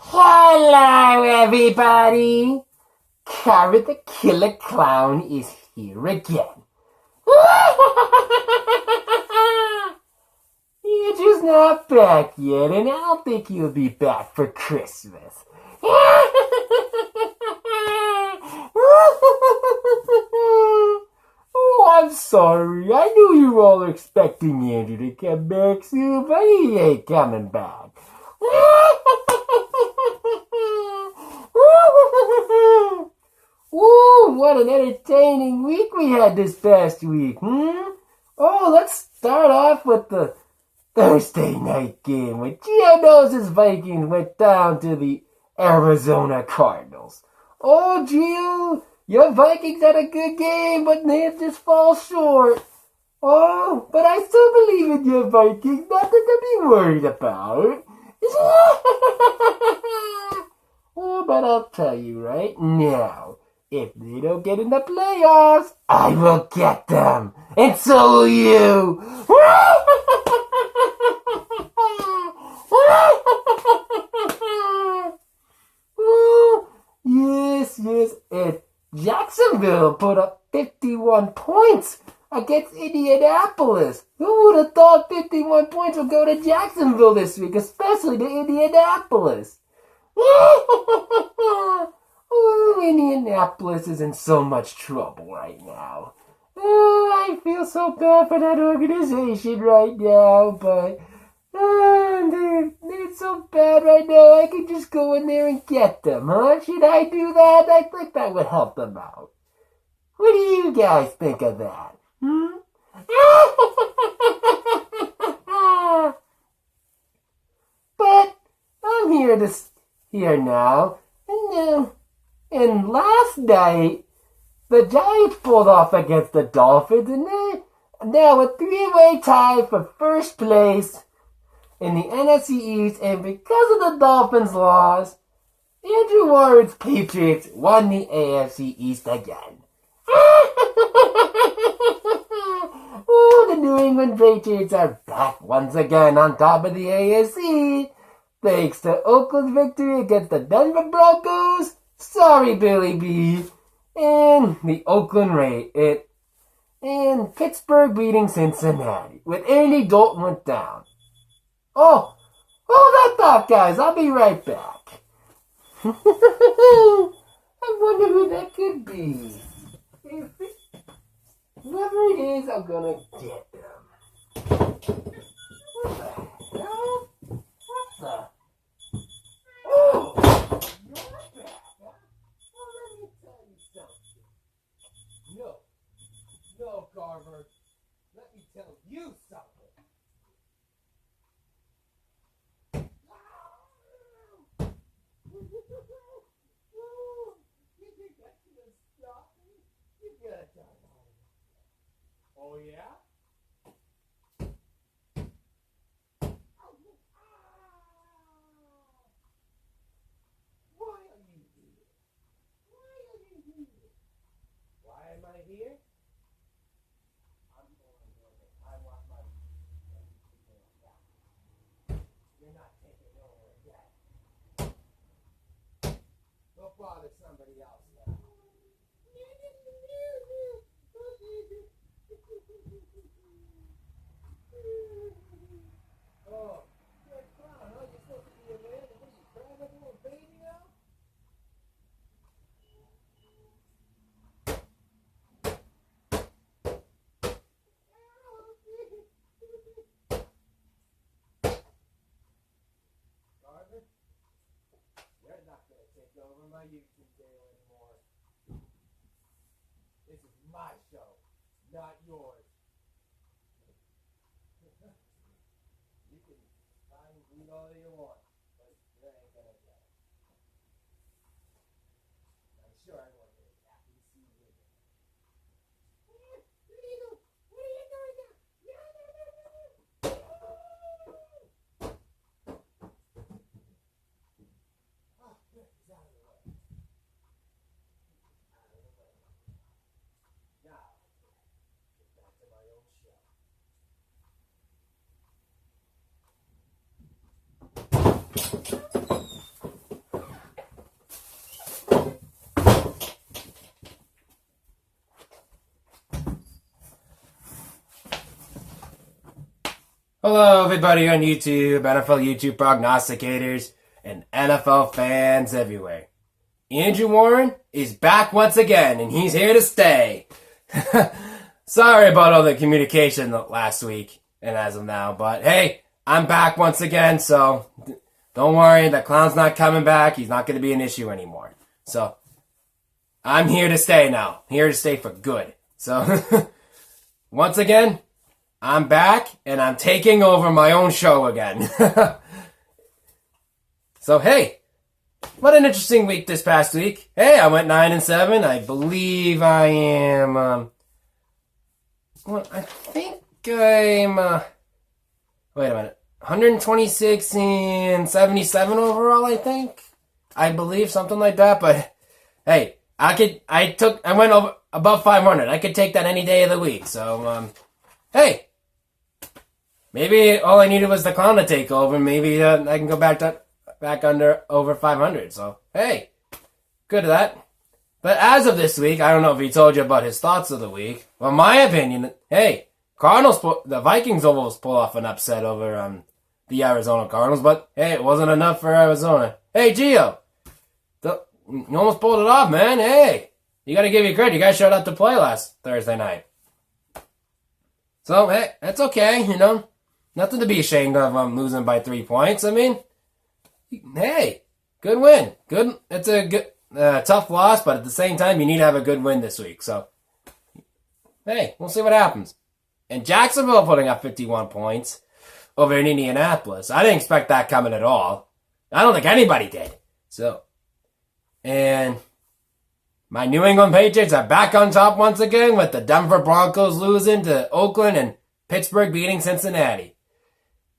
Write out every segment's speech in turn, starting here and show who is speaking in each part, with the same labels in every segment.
Speaker 1: Hello, everybody! Carrot the Killer Clown is here again. He's just not back yet, and I don't think he'll be back for Christmas. Oh, I'm sorry. I knew you all were expecting Andrew to come back soon, but he ain't coming back. Woo, what an entertaining week we had this past week, Oh, let's start off with the Thursday night game when Gio Vikings went down to the Arizona Cardinals. Oh, Gio, your Vikings had a good game, but they just fall short. Oh, but I still believe in your Vikings, nothing to be worried about. Oh, but I'll tell you right now, if they don't get in the playoffs, I will get them, and so will you. Yes, and Jacksonville put up 51 points against Indianapolis. Who would have thought 51 points would go to Jacksonville this week, especially to Indianapolis? Oh, Indianapolis is in so much trouble right now. Oh, I feel so bad for that organization right now, but they're so bad right now. I could just go in there and get them, huh? Should I do that? I think that would help them out. What do you guys think of that? But I'm here now, and last night the Giants pulled off against the Dolphins, and they now a three-way tie for first place in the NFC East, and because of the Dolphins' loss, Andrew Warren's Patriots won the AFC East again. Oh, the New England Patriots are back once again on top of the AFC, thanks to Oakland's victory against the Denver Broncos. Sorry, Billy B. And the Oakland Raiders. And Pittsburgh beating Cincinnati, with Andy Dalton went down. Oh, hold that thought, guys. I'll be right back. I wonder who that could be. Whoever it is, I'm gonna get them. What the hell? What the? Oh! You're back, huh? Well, let me tell you something. No, Carver. Let me tell you something. Oh, yeah? Why are you here? Why am I here? I'm going over. I want my You're not taking over again. Go bother somebody else now. Oh, you're a clown, huh? You're supposed to be a man, and what are you, crying like a little baby now? Carver, you're not going to take over my YouTube channel anymore. This is my show, not yours. You can find read all you want, but you ain't gonna get it. I'm sure everyone here is happy to see you. What are you doing? What are you doing now? No. Oh, good. He's out of the way. Now, get back to my own show. Hello, everybody on YouTube, NFL YouTube prognosticators, and NFL fans everywhere. Andrew Warren is back once again, and he's here to stay. Sorry about all the communication last week and as of now, but hey, I'm back once again, so don't worry, the clown's not coming back. He's not going to be an issue anymore. So, I'm here to stay now. Here to stay for good. So, once again, I'm back, and I'm taking over my own show again. So, hey, what an interesting week this past week. Hey, I went 9-7. I believe I am, I think I'm, wait a minute, 126 and 77 overall, I think. I believe, something like that, but, hey, I went over above 500. I could take that any day of the week, so, hey. Maybe all I needed was the clown to take over. Maybe I can go back under over 500. So, hey, good at that. But as of this week, I don't know if he told you about his thoughts of the week. Well, my opinion, hey, the Vikings almost pull off an upset over the Arizona Cardinals. But, hey, it wasn't enough for Arizona. Hey, Gio, you almost pulled it off, man. Hey, you got to give you credit. You guys showed up to play last Thursday night. So, hey, that's okay, you know. Nothing to be ashamed of losing by 3 points. I mean, hey, good win. Good. It's a good, tough loss, but at the same time, you need to have a good win this week. So, hey, we'll see what happens. And Jacksonville putting up 51 points over in Indianapolis. I didn't expect that coming at all. I don't think anybody did. So, and my New England Patriots are back on top once again with the Denver Broncos losing to Oakland and Pittsburgh beating Cincinnati.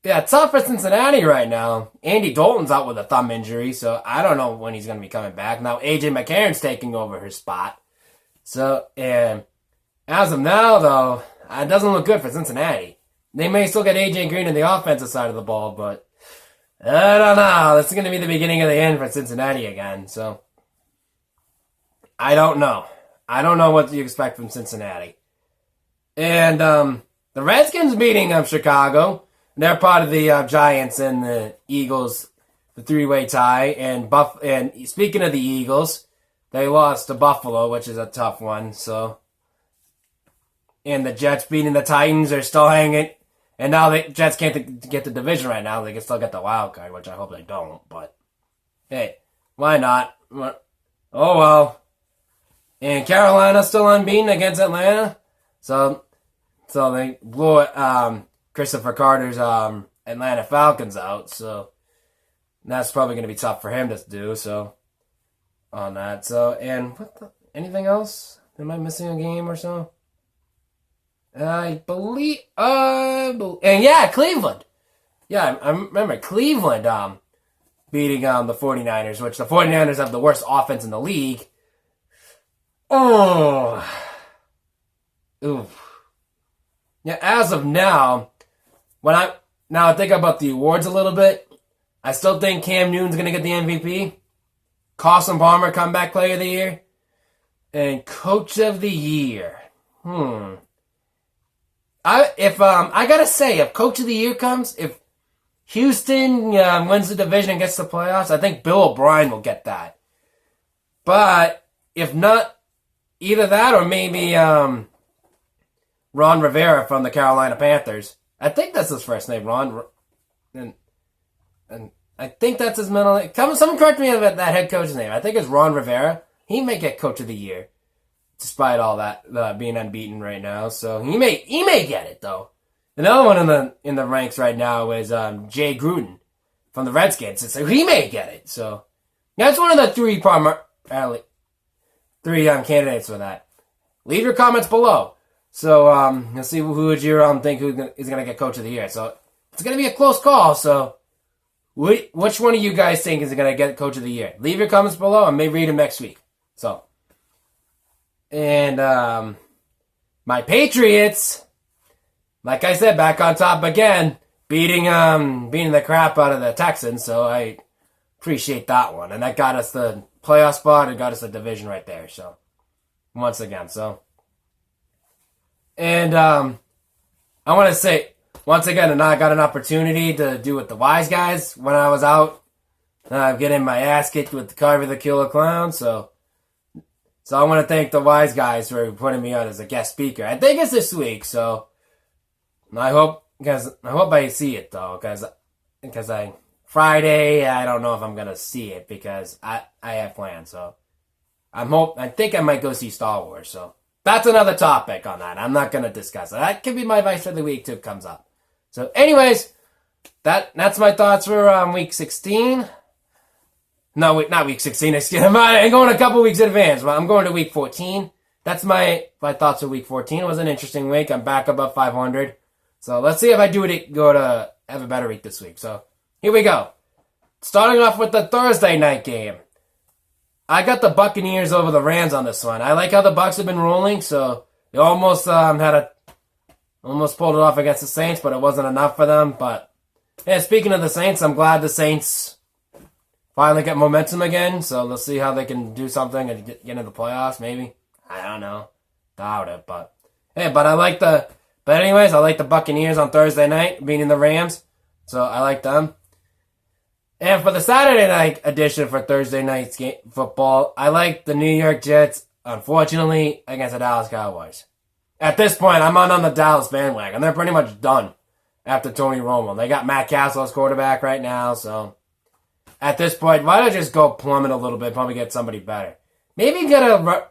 Speaker 1: Yeah, it's tough for Cincinnati right now. Andy Dalton's out with a thumb injury, so I don't know when he's going to be coming back. Now, A.J. McCarron's taking over his spot. So, and as of now, though, it doesn't look good for Cincinnati. They may still get A.J. Green in the offensive side of the ball, but I don't know. This is going to be the beginning of the end for Cincinnati again, so I don't know. I don't know what you expect from Cincinnati. And the Redskins beating Chicago. They're part of the Giants and the Eagles, the three-way tie. And speaking of the Eagles, they lost to Buffalo, which is a tough one. So, and the Jets beating the Titans are still hanging. And now the Jets can't get the division right now. They can still get the wild card, which I hope they don't. But hey, why not? Oh well. And Carolina's still unbeaten against Atlanta, so they blew Christopher Carter's Atlanta Falcons out, so that's probably going to be tough for him to do, so on that. So, and anything else? Am I missing a game or so? I believe, and yeah, Cleveland. Yeah, I remember Cleveland beating the 49ers, which the 49ers have the worst offense in the league. Oh. Oof. Yeah, as of now, I think about the awards a little bit, I still think Cam Newton's going to get the MVP. Carson Palmer, Comeback Player of the Year. And Coach of the Year. I gotta say, if Coach of the Year comes, if Houston wins the division and gets the playoffs, I think Bill O'Brien will get that. But if not, either that or maybe Ron Rivera from the Carolina Panthers. I think that's his first name, Ron. And I think that's his middle name. Someone correct me on that head coach's name. I think it's Ron Rivera. He may get Coach of the Year, despite all that being unbeaten right now. So he may get it though. Another one in the ranks right now is Jay Gruden from the Redskins. So he may get it. So that's one of the three candidates for that. Leave your comments below. So, let's see who would you think is going to get Coach of the Year. So, it's going to be a close call. So, which one of you guys think is going to get Coach of the Year? Leave your comments below. I may read them next week. So, and, my Patriots, like I said, back on top again, beating the crap out of the Texans. So, I appreciate that one. And that got us the playoff spot and got us the division right there. So, once again, so. And I want to say, once again, and I got an opportunity to do with the wise guys when I was out getting my ass kicked with the Carver the Killer Clown. So I want to thank the wise guys for putting me on as a guest speaker. I think it's this week, so I hope I see it though, because Friday I don't know if I'm gonna see it because I have plans. So I think I might go see Star Wars. So that's another topic on that. I'm not gonna discuss it. That could be my advice for the week too. Comes up. So, anyways, that's my thoughts for week 16. No, not week 16. I'm going a couple weeks in advance. I'm going to week 14. That's my thoughts for week 14. It was an interesting week. I'm back above 500. So let's see if I go to have a better week this week. So here we go. Starting off with the Thursday night game. I got the Buccaneers over the Rams on this one. I like how the Bucs have been rolling. So they almost almost pulled it off against the Saints, but it wasn't enough for them. But yeah, speaking of the Saints, I'm glad the Saints finally get momentum again. So let's see how they can do something and get into the playoffs. Maybe, I don't know, doubt it. But hey, I like the Buccaneers on Thursday night beating the Rams. So I like them. And for the Saturday night edition for Thursday night's football, I like the New York Jets, unfortunately, against the Dallas Cowboys. At this point, I'm on the Dallas bandwagon. They're pretty much done after Tony Romo. They got Matt Castle as quarterback right now, so at this point, why don't I just go plummet a little bit, probably get somebody better. Maybe get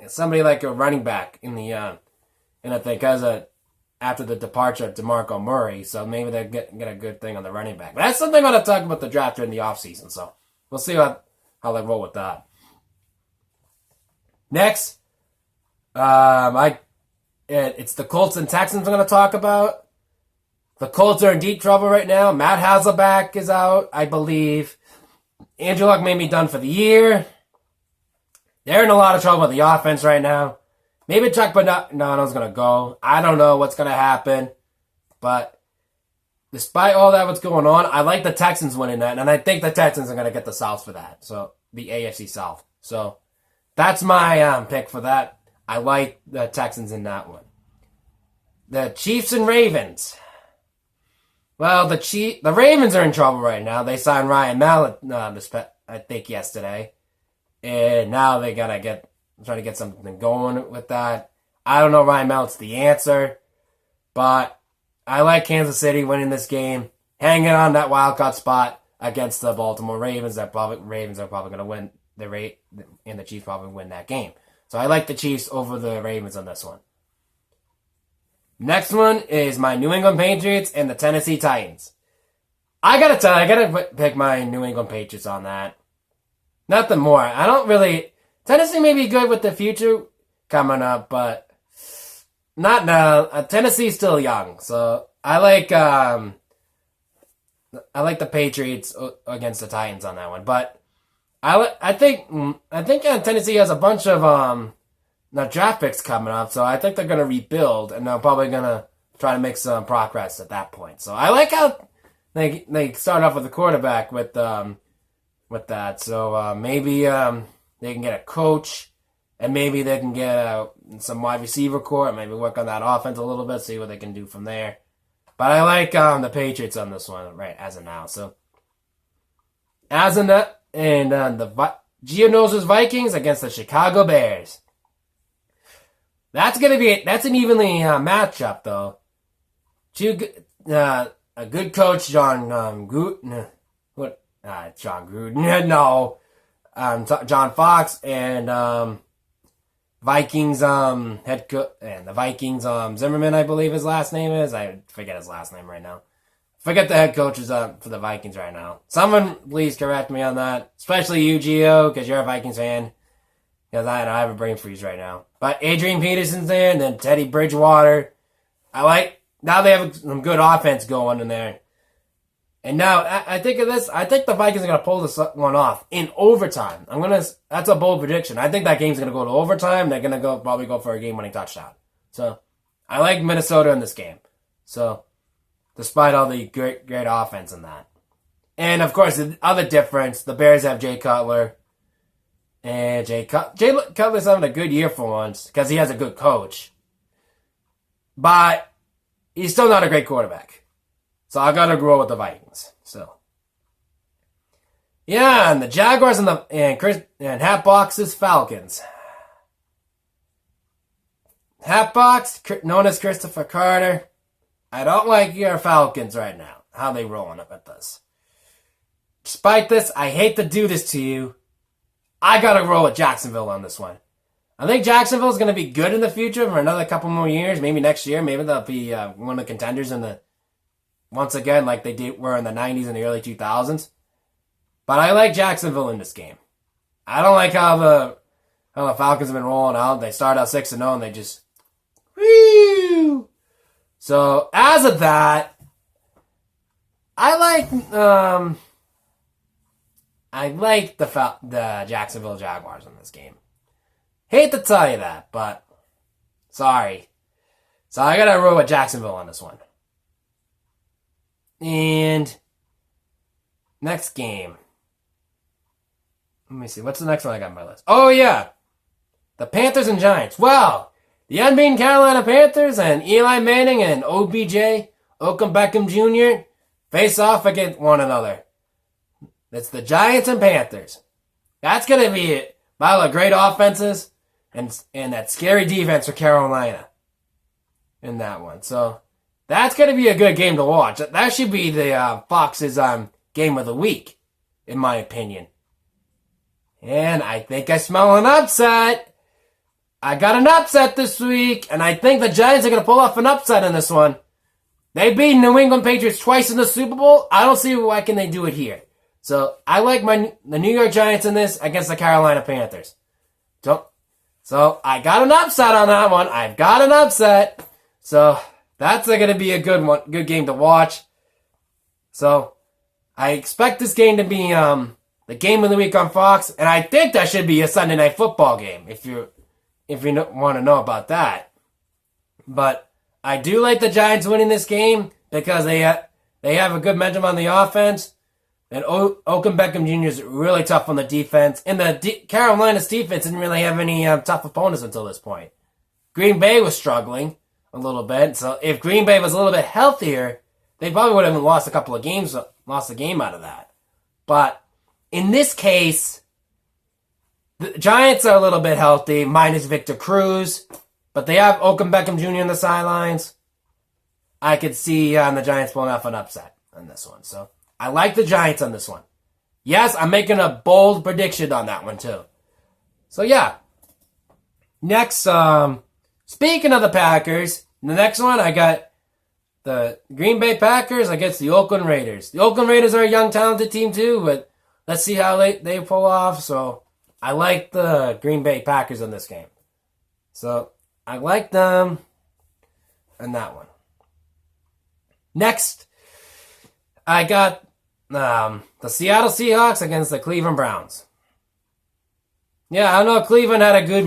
Speaker 1: somebody like a running back in the I think after the departure of DeMarco Murray, so maybe they get a good thing on the running back. But that's something I'm going to talk about the draft during the offseason, so we'll see how they roll with that. Next, it's the Colts and Texans I'm going to talk about. The Colts are in deep trouble right now. Matt Hasselbeck is out, I believe. Andrew Luck may be done for the year. They're in a lot of trouble with the offense right now. Maybe Chuck Pagano's going to go. I don't know what's going to happen. But despite all that what's going on, I like the Texans winning that. And I think the Texans are going to get the South for that. So the AFC South. So that's my pick for that. I like the Texans in that one. The Chiefs and Ravens. Well, the Ravens are in trouble right now. They signed Ryan Mallett, I think, yesterday. And now they got to try to get something going with that. I don't know Ryan Mallett's the answer. But I like Kansas City winning this game. Hanging on that wild card spot against the Baltimore Ravens. Ravens are probably going to win the rate, and the Chiefs probably win that game. So I like the Chiefs over the Ravens on this one. Next one is my New England Patriots and the Tennessee Titans. I gotta pick my New England Patriots on that. Nothing more. Tennessee may be good with the future coming up, but not now. Tennessee's still young, so I like the Patriots against the Titans on that one. But I think Tennessee has a bunch of draft picks coming up, so I think they're going to rebuild, and they're probably going to try to make some progress at that point. So I like how they start off with a quarterback with that. So maybe they can get a coach, and maybe they can get some wide receiver core, and maybe work on that offense a little bit, see what they can do from there. But I like the Patriots on this one, right, as of now. So as of that, and the Gianno's Vikings against the Chicago Bears. That's an evenly matchup though. A good coach, John Gruden. John Gruden? No, John Fox and Vikings head coach and the Vikings Zimmerman, I believe his last name is. I forget his last name right now. Forget the head coaches for the Vikings right now. Someone please correct me on that, especially you, Gio, because you're a Vikings fan. Because I have a brain freeze right now. But Adrian Peterson's there, and then Teddy Bridgewater. Now they have some good offense going in there. And now, I think of this, I think the Vikings are going to pull this one off in overtime. That's a bold prediction. I think that game's going to go to overtime. They're going to probably go for a game-winning touchdown. So, I like Minnesota in this game. So, despite all the great offense in that. And, of course, the other difference, the Bears have Jay Cutler. And Jay Cutler's having a good year for once because he has a good coach. But he's still not a great quarterback. So I gotta grow with the Vikings. So yeah, and the Jaguars and Hatbox's Falcons. Hatbox, known as Christopher Carter. I don't like your Falcons right now. How they rolling up at this. Despite this, I hate to do this to you. I gotta roll with Jacksonville on this one. I think Jacksonville is going to be good in the future for another couple more years. Maybe next year. Maybe they'll be one of the contenders once again, like they were in the 90s and the early 2000s. But I like Jacksonville in this game. I don't like how the Falcons have been rolling out. They start out 6-0 and they just woo. So as of that, I like the Jacksonville Jaguars in this game. Hate to tell you that, but sorry. So I gotta roll with Jacksonville on this one. And next game. Let me see. What's the next one I got on my list? Oh, yeah. The Panthers and Giants. Well, the unbeaten Carolina Panthers and Eli Manning and OBJ, Odell Beckham Jr., face off against one another. That's the Giants and Panthers. That's going to be it. Battle of great offenses and that scary defense for Carolina in that one. So that's going to be a good game to watch. That should be the Fox's game of the week, in my opinion. And I think I smell an upset. I got an upset this week, and I think the Giants are going to pull off an upset in this one. They beat New England Patriots twice in the Super Bowl. I don't see why can they do it here. So I like the New York Giants in this against the Carolina Panthers. So I got an upset on that one. I've got an upset. So that's going to be a good game to watch. So I expect this game to be the game of the week on Fox, and I think that should be a Sunday Night Football game if you want to know about that. But I do like the Giants winning this game because they have a good momentum on the offense. And Odell Beckham Jr. is really tough on the defense. And Carolina's defense didn't really have any tough opponents until this point. Green Bay was struggling a little bit. So if Green Bay was a little bit healthier, they probably would have lost a couple of games, lost a game out of that. But in this case, the Giants are a little bit healthy, minus Victor Cruz. But they have Odell Beckham Jr. on the sidelines. I could see the Giants pulling off an upset on this one. So I like the Giants on this one. Yes, I'm making a bold prediction on that one too. So yeah. Next, speaking of the Packers, the next one I got the Green Bay Packers against the Oakland Raiders. The Oakland Raiders are a young, talented team too, but let's see how they pull off. So I like the Green Bay Packers in this game. So I like them in that one. Next, I got the Seattle Seahawks against the Cleveland Browns. Yeah, I know Cleveland had a good